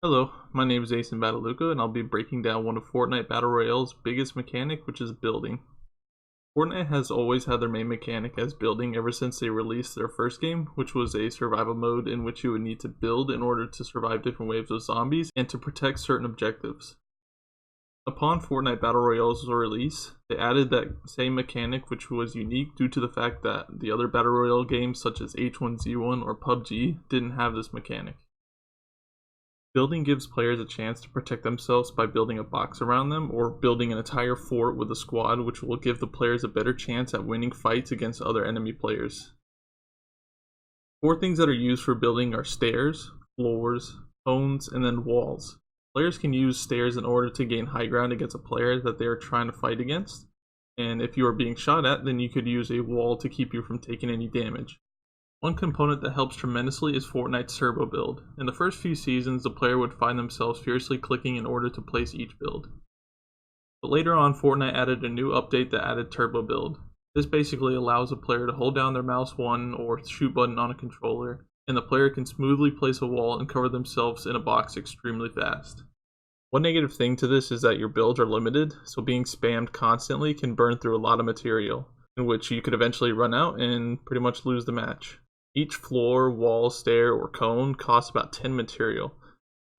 Hello, my name is Ace Badaluka, and I'll be breaking down one of Fortnite Battle Royale's biggest mechanic, which is building. Fortnite has always had their main mechanic as building ever since they released their first game, which was a survival mode in which you would need to build in order to survive different waves of zombies and to protect certain objectives. Upon Fortnite Battle Royale's release, they added that same mechanic, which was unique due to the fact that the other Battle Royale games such as H1Z1 or PUBG didn't have this mechanic. Building gives players a chance to protect themselves by building a box around them or building an entire fort with a squad, which will give the players a better chance at winning fights against other enemy players. Four things that are used for building are stairs, floors, cones, and then walls. Players can use stairs in order to gain high ground against a player that they are trying to fight against, and if you are being shot at, then you could use a wall to keep you from taking any damage. One component that helps tremendously is Fortnite's turbo build. In the first few seasons, the player would find themselves furiously clicking in order to place each build. But later on, Fortnite added a new update that added turbo build. This basically allows a player to hold down their mouse 1 or shoot button on a controller, and the player can smoothly place a wall and cover themselves in a box extremely fast. One negative thing to this is that your builds are limited, so being spammed constantly can burn through a lot of material, in which you could eventually run out and pretty much lose the match. Each floor, wall, stair, or cone costs about 10 material.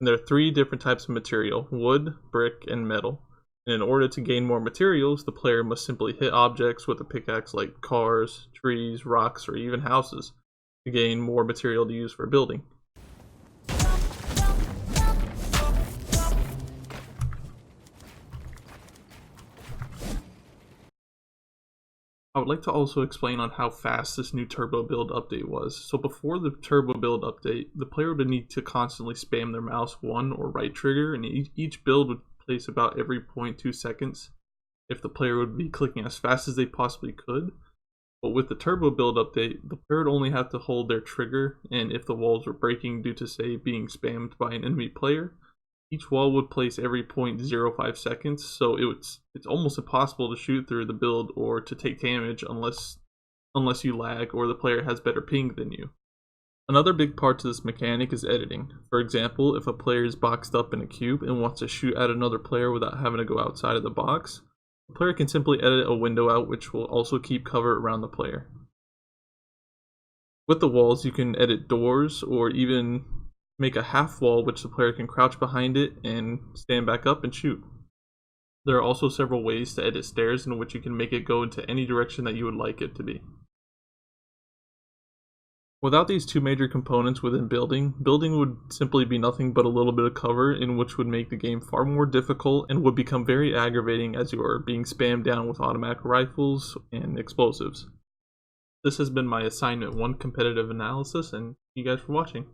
And there are 3 different types of material: wood, brick, and metal. And in order to gain more materials, the player must simply hit objects with a pickaxe like cars, trees, rocks, or even houses to gain more material to use for building. I would like to also explain on how fast this new turbo build update was. So before the turbo build update, the player would need to constantly spam their mouse 1 or right trigger, and each build would place about every 0.2 seconds if the player would be clicking as fast as they possibly could. But with the turbo build update, the player would only have to hold their trigger, and if the walls were breaking due to, say, being spammed by an enemy player, each wall would place every 0.05 seconds, so it's almost impossible to shoot through the build or to take damage unless you lag or the player has better ping than you. Another big part to this mechanic is editing. For example, if a player is boxed up in a cube and wants to shoot at another player without having to go outside of the box, the player can simply edit a window out, which will also keep cover around the player. With the walls, you can edit doors or even make a half wall which the player can crouch behind it and stand back up and shoot. There are also several ways to edit stairs in which you can make it go into any direction that you would like it to be. Without these 2 major components within building would simply be nothing but a little bit of cover, in which would make the game far more difficult and would become very aggravating as you are being spammed down with automatic rifles and explosives. This has been my assignment 1 competitive analysis, and thank you guys for watching.